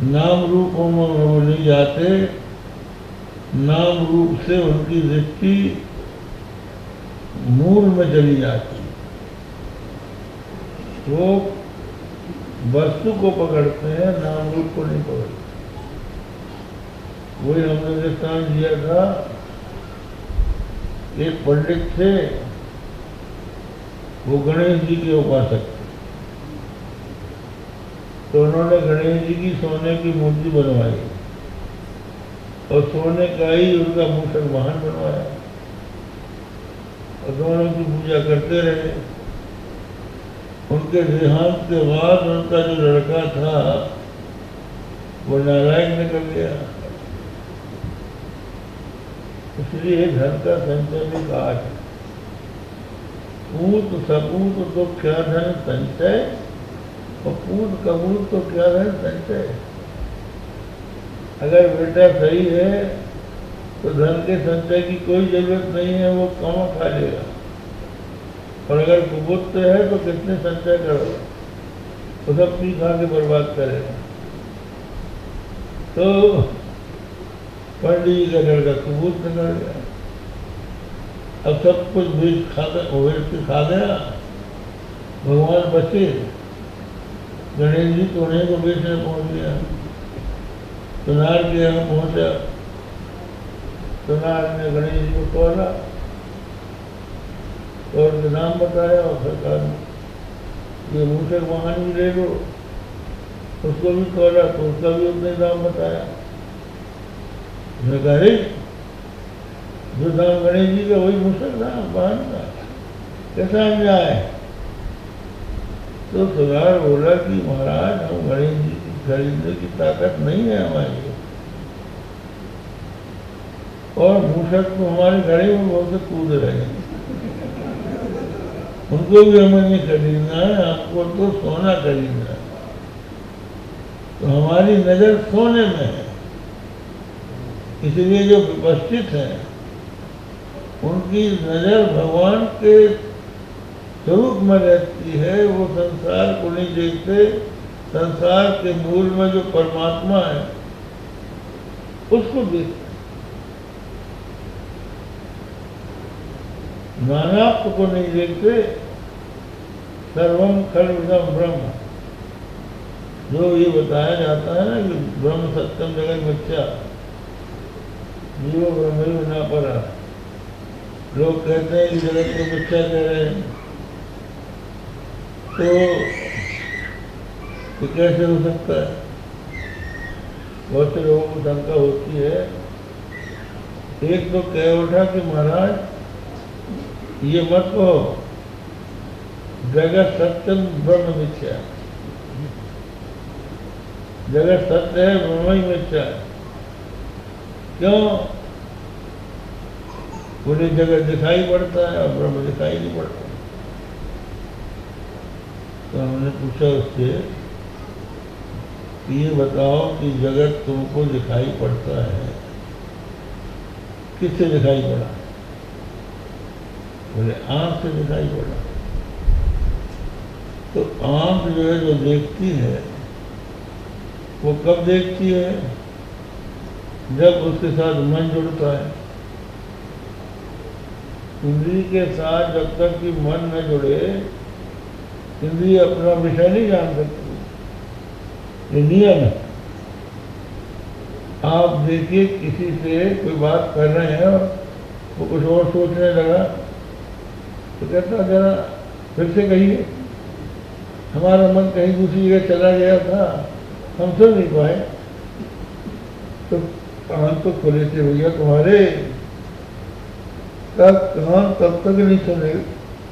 नाम रूपों में वो नहीं जाते, नाम रूप से उनकी दृष्टि मूल में चली जाती। वो वस्तु को पकड़ते हैं, नाम रूप को नहीं पकड़ते। वही हमने दृष्टांत दिया था, एक पंडित थे, वो गणेश जी के उपासक थे। तो उन्होंने गणेश जी की सोने की मूर्ति बनवाई और सोने का ही उनका मूषक वाहन बनवाया और दोनों की पूजा करते रहे। उनके देहांत के बाद उनका जो लड़का था वो नारायण निकल गया। इसलिए धन का संचय भी काट है। पूत सपूत तो क्या धन संचय, और पूत कपूत तो क्या धन संचय। अगर बेटा सही है तो धन के संचय की कोई जरूरत नहीं है, वो कमा खा लेगा। और अगर कुपुत्र है तो कितने संचय करोगे, तो सब पी खा के बर्बाद करेगा। तो पंडित जी का लड़का कुपुत्र निकल गया। अब सब कुछ बीज खा गया, भगवान बचे। गणेश जी तो उन्हीं को बेचने पहुंच गया। सुनार के यहाँ पहुंचा, सुनार ने गणेश जी को तोला और उनका नाम बताया और सरकार ने ये मूषक वाहन भी ले लो, उसको भी तोला तो उसका भी उतने दाम बताया। कहा जो दाम गणेश जी का वही मूषक दाम वाहन का, कैसा अन्याय है। तो सुनार बोला कि महाराज हम गणेश जी की खरीदने की ताकत नहीं है हमारी, और मूषक तो हमारे घरे में बहुत कूद रहे हैं, उनको भी हमें नहीं खरीदना है, हमको तो सोना खरीदना है। तो हमारी नजर सोने में है, इसलिए जो विपस्थित हैं उनकी नजर भगवान के स्वरूप में रहती है। वो संसार को नहीं देखते, संसार के मूल में जो परमात्मा है उसको देखते। नानात्व को नहीं देखते। सर्वम खल्विदम ब्रह्म, जो ये बताया जाता है ना कि ब्रह्म सत्यम जगत मिथ्या, जीवो ब्रह्म ना परा। लोग कहते हैं कि जगत को मिथ्या कह रहे हैं, तो ये कैसे हो सकता है। बहुत से लोगों को शंका होती है। एक तो कह उठा कि महाराज ये मत कहो जगत सत्यम ब्रह्म मिथ्या, जगत सत्य है ब्रह्म ही मिथ्या है। क्यों? पूरी जगत दिखाई पड़ता है और ब्रह्म दिखाई नहीं पड़ता। तो हमने पूछा उससे कि ये बताओ कि जगत तुमको दिखाई पड़ता है, किससे दिखाई पड़ा? बोले आंख से दिखाई पड़ा। तो आंख जो है जो देखती है वो कब देखती है? जब उसके साथ मन जुड़ता है। इंद्रिय के साथ जब तक कि मन न जुड़े, इंद्रिय अपना विषय नहीं जान सकती। ये नियम है। आप देखिए किसी से कोई बात कर रहे हैं और वो कुछ और सोचने लगा तो कहता जरा फिर से कहिए, हमारा मन कहीं दूसरी जगह चला गया था, हम सुन नहीं पाए। तो कान तो खुले थे भैया तुम्हारे, तब कान तब तक नहीं सुने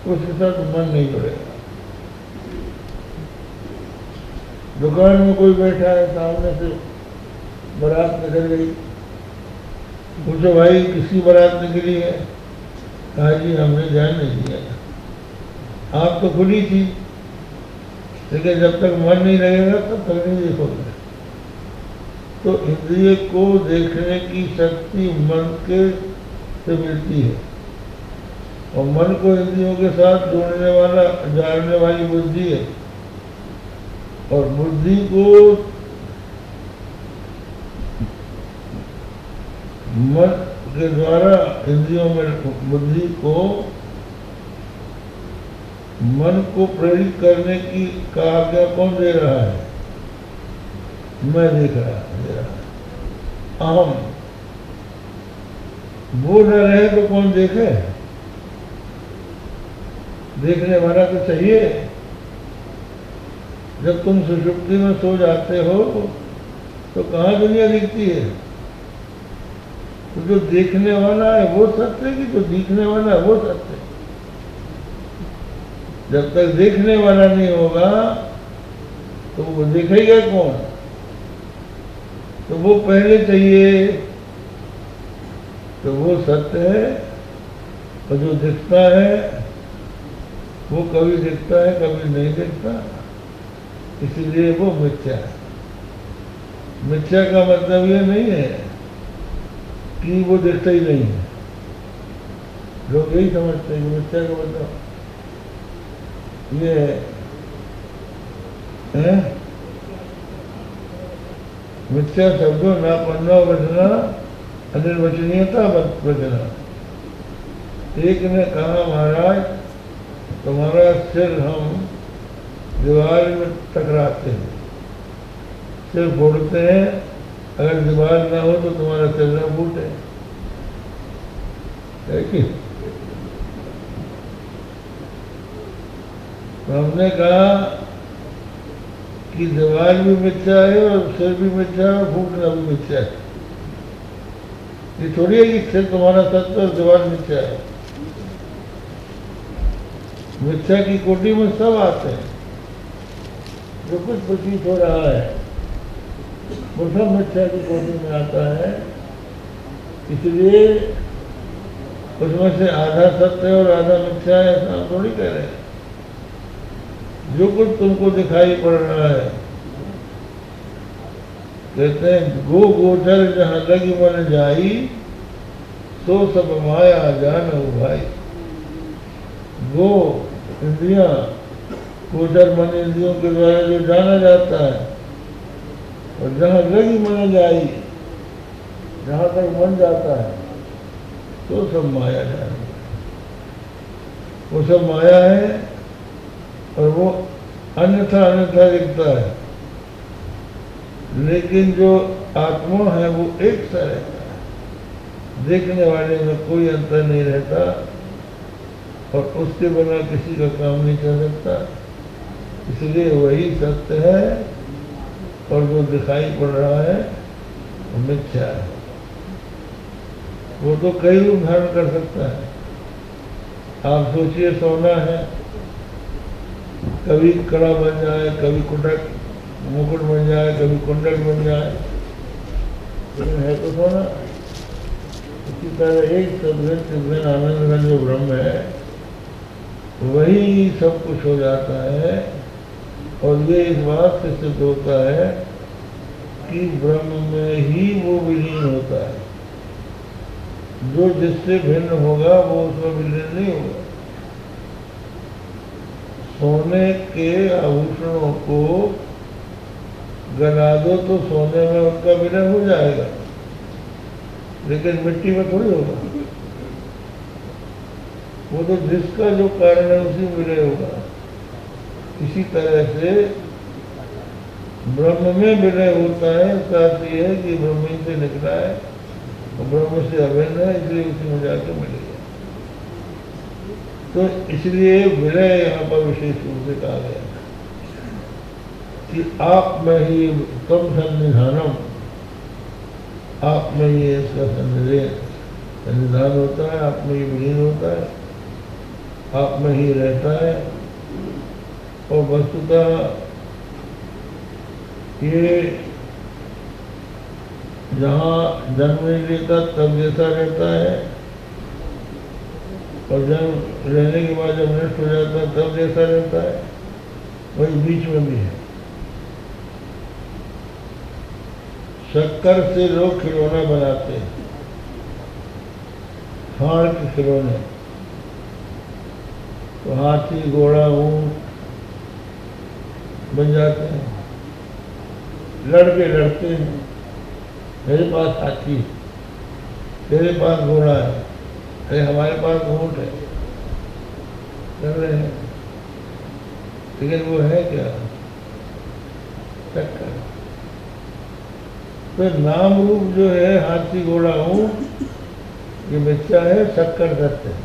उसके साथ मन नहीं जुड़ेगा। दुकान में कोई बैठा है, सामने से बारात निकल गई, पूछो भाई किसकी बारात निकली है? कहा जी हमने ध्यान नहीं दिया। आँख तो खुली थी, लेकिन जब तक मन नहीं लगेगा तब तक नहीं देखोगे। तो इंद्रिय को देखने की शक्ति मन के से मिलती है, और मन को इंद्रियों के साथ जोड़ने वाला जानने वाली बुद्धि है। और बुद्धि को मन के द्वारा इंद्रियों में बुद्धि को मन को प्रेरित करने की का आज्ञा कौन दे रहा है? मैं दे रहा अहम। वो न रहे तो कौन देखे? देखने वाला तो चाहिए। जब तुम सुषुप्ति में सो जाते हो तो कहाँ दुनिया दिखती है? तो जो देखने वाला है वो सत्य है कि जो दिखने वाला है वो सत्य है? जब तक देखने वाला नहीं होगा तो वो दिखेगा कौन? तो वो पहले चाहिए, तो वो सत्य है। और जो दिखता है वो कभी दिखता है कभी नहीं दिखता, इसीलिए वो मिथ्या है। मिथ्या का मतलब ये नहीं है कि वो दिखता ही नहीं है। लोग यही समझते हैं कि मिथ्या का मतलब ये है मिथ्या शब्दों ना पन्ना वचना अनिर्वचनीयता वचना। एक ने कहा, महाराज तुम्हारा सिर हम दीवार में टकराते हैं, सिर फोड़ते हैं, अगर दीवार ना हो तो तुम्हारा सिर ना फूटे। तो हमने कहा कि दीवार भी मिथ्या है और सिर भी मिथ्या है और फूटना भी मिथ्या है। ये थोड़ी है कि सिर तुम्हारा सत्य और दीवार मिथ्या है। मिथ्या की कोटि में सब आते हैं। जो कुछ प्रतीत हो रहा है वो सब मिथ्या की कोटि में आता है। इसलिए उसमें से आधा सत्य और आधा मिथ्या है ऐसा हम थोड़ी कह रहे हैं। जो कुछ तुमको दिखाई पड़ रहा है, कहते हैं गो गोचर जहाँ लगी मन जाई, तो सब माया जान भाई। गो इंद्रियां, गोचर मन इंद्रियों के द्वारा जो जाना जाता है, और जहाँ लगी मन जाई, जहाँ तक मन जाता है, तो सब माया जान। वो सब माया है और वो अन्यथा अन्यथा दिखता है, लेकिन जो आत्मा है वो एक सा रहता है। देखने वाले में कोई अंतर नहीं रहता और उसके बिना किसी का काम नहीं चल सकता। इसलिए वही सत्य है और जो दिखाई पड़ रहा है वो मिथ्या है। वो तो कई रूप धारण कर सकता है। आप सोचिए, सोना है, कभी कड़ा बन जाए, कभी कुटक मुकुट बन जाए, कभी कुंडल बन जाए, लेकिन है तो सोना। इसी तरह एक सद्गुण चिद्गुण आनंद घन जो ब्रह्म है वही सब कुछ हो जाता है। और ये इस बात से सिद्ध होता है कि ब्रह्म में ही वो विलीन होता है। जो जिससे भिन्न होगा वो उसमें विलीन नहीं होगा। सोने के आभूषणों को गला दो तो सोने में उनका विलय हो जाएगा, लेकिन मिट्टी में थोड़ी होगा। वो तो जिसका जो कारण है उसी में विलय होगा। इसी तरह से ब्रह्म में विलय होता है। इसका अर्थ यह है कि ब्रह्म ही से निकला है और ब्रह्म से अभिन्न है, इसलिए उसी में जाकर मिलेगा। तो इसलिए विलय यहाँ पर विशेष रूप से कहा गया कि आप में ही कम सन्निधानम, आप में ही इसका सन्निधान होता है, आप में ही विलीन होता है, आप में ही रहता है। और वस्तुतः ये जहाँ जन्म नहीं लेता तब जैसा रहता है, और जब रहने के बाद जब नष्ट हो जाता है तब जैसा रहता है, वही बीच में भी है। शक्कर से लोग खिलौना बनाते हैं, खाड़ के खिलौने, तो हाथी घोड़ा ऊंट बन जाते हैं। लड़के लड़ते हैं, मेरे पास हाथी, तेरे पास घोड़ा है, अरे हमारे पास ऊँट है, कर रहे हैं, लेकिन वो है क्या? शक्कर। तो नाम रूप जो है हाथी घोड़ा ऊँट, ये मिथ्या है, शक्कर सत्य है।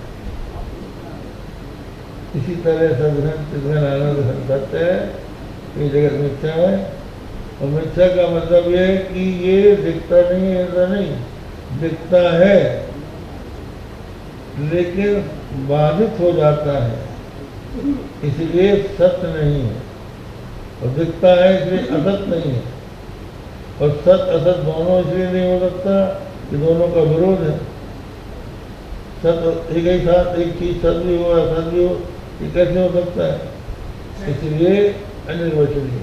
इसी तरह सदघन चिदघन आनंद घन सत्य है, ये जगत मिथ्या है। और मिथ्या का मतलब ये है कि ये दिखता नहीं है, ऐसा नहीं, दिखता है लेकिन बाधित हो जाता है, इसलिए सत्य नहीं है। और दिखता है इसलिए असत नहीं है। और सत असत दोनों इसलिए नहीं हो सकता कि दोनों का विरोध है। सत एक ही साथ एक चीज सत भी हो असत भी हो, ये कैसे हो सकता है? इसलिए अनिर्वचनीय।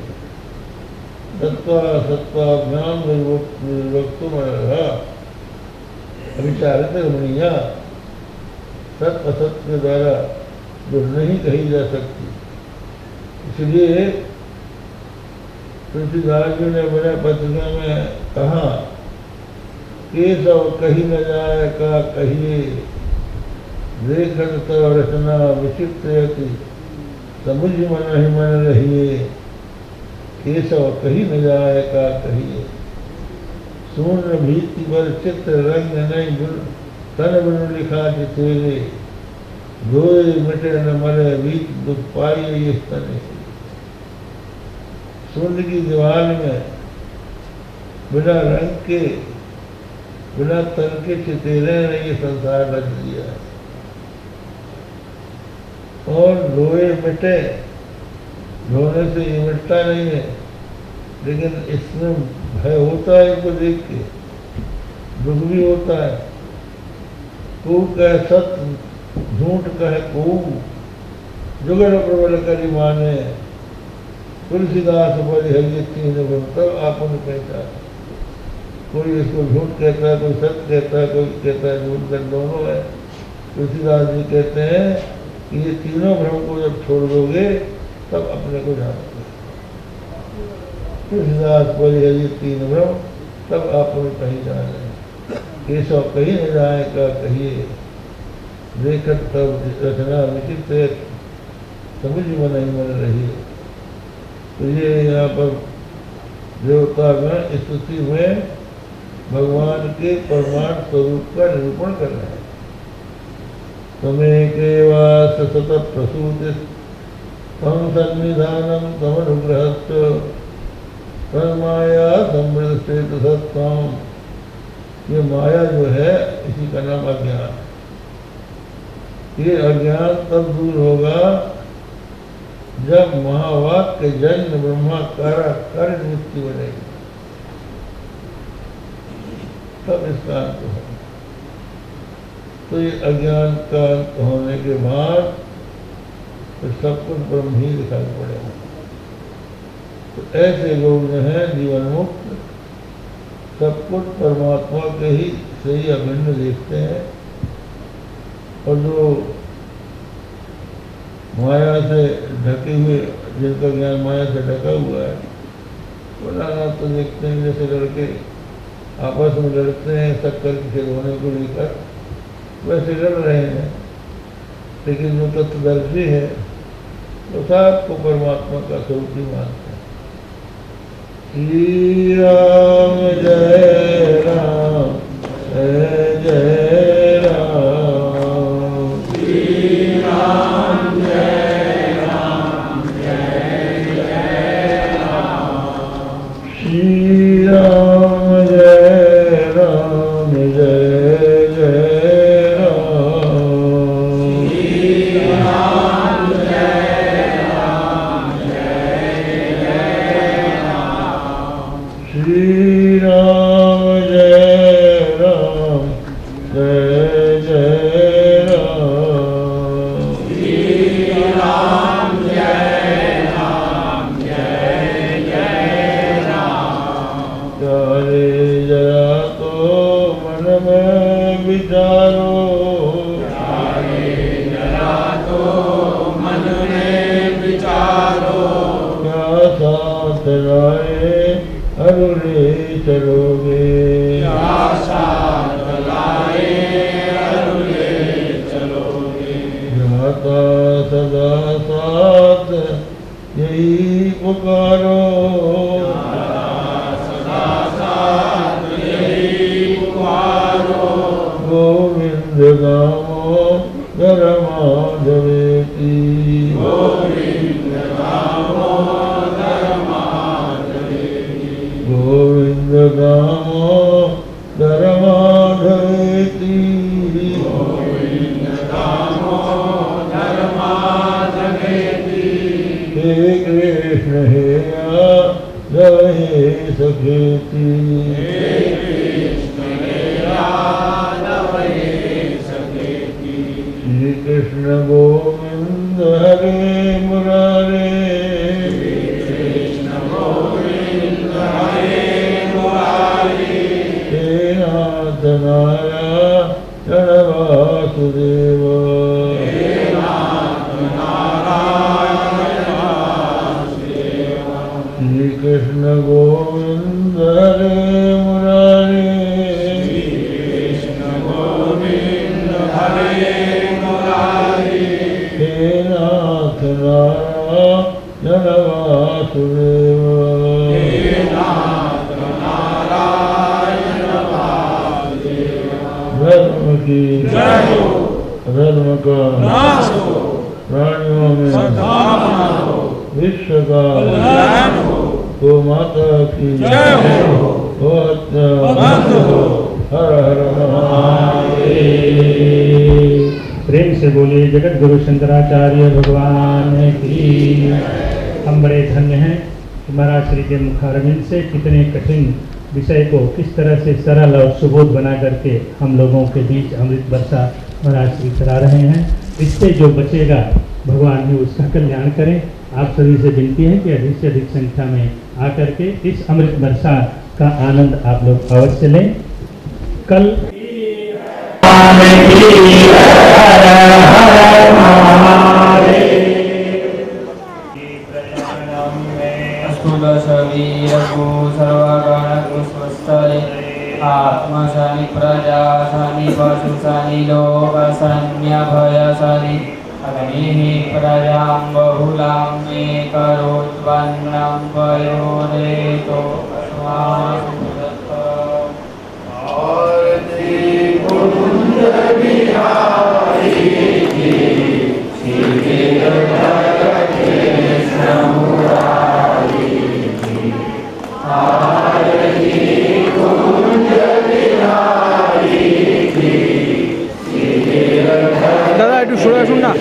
सत्वा सत्वाभ्याम निर्वक्तुम अविचारित रमणीया, सत असत के द्वारा जो नहीं कही जा सकती। इसलिए तुलसीदास जी ने बड़े पत्रिका में कहा, केशव कही न जाए का कहिए, देखत तव रचना विचित्रयति, समुझ मन ही मन रहिए। केशव कही न जाए का कहिए, शून्य भीति पर चित्र रंग नहीं तन बिनु लिखा चितेरे, धोए मिटे न मरे बीत दुख पाइए ये तने। शून्य की दीवार में बिना रंग के बिना तन के चितेरे ने ये संसार रच दिया है। और धोए मिटे, धोने से ये मिटता नहीं है, लेकिन इसमें भय होता है इनको देख के, दुख भी होता है। को कहे सत्य, झूठ कहे को, जुगल प्रबल करी माने, तुलसीदास पर हरि तीन तब आपने पहचान। कोई इसको झूठ कहता है, कोई सत्य कहता है, कोई कहता है झूठ, कर दोनों है। तुलसीदास जी कहते हैं कि ये तीनों भ्रम को जब छोड़ दोगे तब अपने को जानोगे। तुलसीदास पर हरि तीन भ्रम तब आपने कहीं जाने। केशव कहीं न जाए का कहिए, देखत तब रचना विचित्र, समझ मन ही मन रही। तो ये यहाँ पर देवता गण स्तुति में भगवान के परमार्थ स्वरूप का निरूपण कर रहे हैं। तमें केवा सतत प्रसूति तम सन्निधानम तम अनुग्रहस्व तन्माया समृद्ध श्वेत सत्ताम। ये माया जो है इसी का नाम अज्ञान। ये अज्ञान तब दूर होगा जब महावाक्य जन्म ब्रह्माकारा कार्य निवृत्ति बनेगी, तब इसका अंत होगा। तो ये अज्ञान का अंत होने के बाद तो सब कुछ ब्रह्म ही दिखाई पड़ेगा। तो ऐसे लोग जो हैं जीवन मुक्त, सब कुछ परमात्मा के ही से ही अभिन्न देखते हैं। और जो माया से ढके हुए, जिनका ज्ञान माया से ढका हुआ है, वो नाना तो देखते हैं जैसे लड़के आपस में लड़ते हैं शक्कर के खिलौने को लेकर, वैसे लड़ रहे हैं। लेकिन जो तत्वदर्शी है वो सबको परमात्मा का स्वरूप ही मानते हैं। श्री राम जय राम जय जय राम, श्री राम जय राम जय जय राम, श्री राम जय राम जय जय राम, श्री राम जय राम जय जय राम, श्री राम जय राम जय जय राम, श्री राम जय राम जय जय राम। प्यारे जरा तो मन में विचारो, प्यारे जरा तो मन में विचारो, क्या साथ लाए अरुले चलोगे, क्या साथ लाए पुकारो। गोविंद गामो दर माधवेति। गोविंद गामो दर माधवेति। गोविंद गामो दर माधवेति। गोविंद गामो दर माधवेति। हे कृष्ण हे यादव हे सखेति। श्री कृष्ण गोविंद हरे मुरारे। कृष्ण गोविंद हरे मुरारे। हे नाथ नारायण वासुदेव। हे नाथ नारायण वासुदेव। श्री कृष्ण गोविंद हरे मुरारे। नारायण वासुदेव। धर्म की धर्म का प्राणियों में विश्व का गो माता की गो हत्या हर हर महादेव। प्रेम से बोलिए जगत गुरु शंकराचार्य भगवान की। हम बड़े धन्य हैं कि महाराज श्री के मुखारविंद से कितने कठिन विषय को किस तरह से सरल और सुबोध बना करके हम लोगों के बीच अमृत वर्षा महाराज श्री करा रहे हैं। इससे जो बचेगा भगवान ही उसका कल्याण करें। आप सभी से विनती है कि अधिक से अधिक संख्या में आकर के इस अमृत वर्षा का आनंद आप लोग अवश्य लें। कल आत्मशनि प्रजाशनि पशुशनि लोकशन्यभयशनि अग्निः प्रजां बहुलां मे करोत्पन्नं पयोरेतो दादा একটু সরে আসুন না।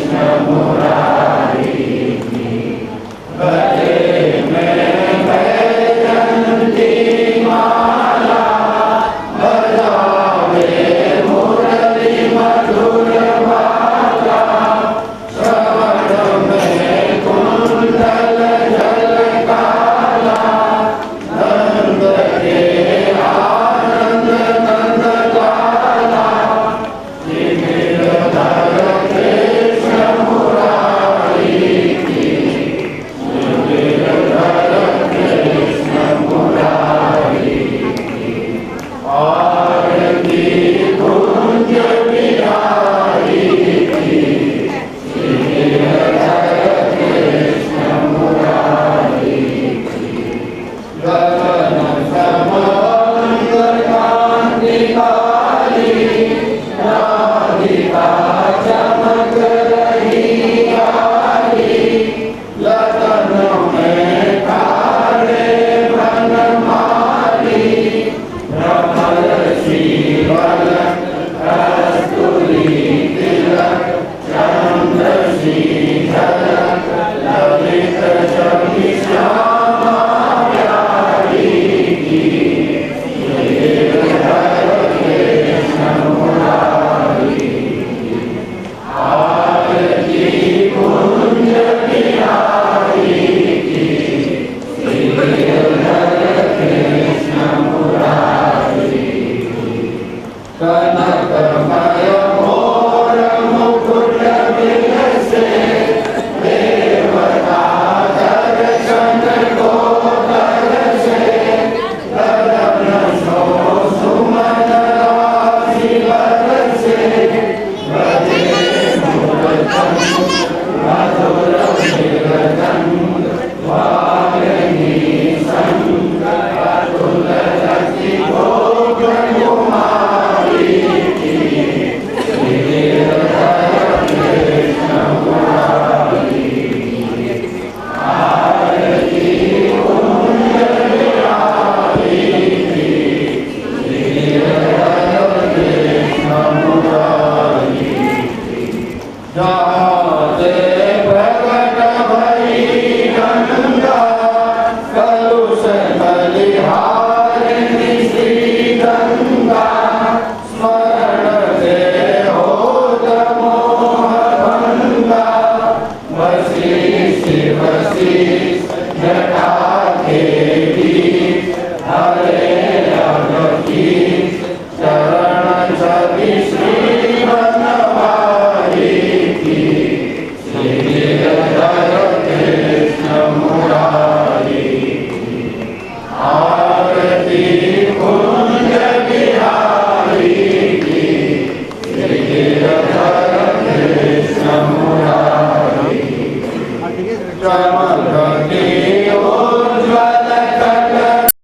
और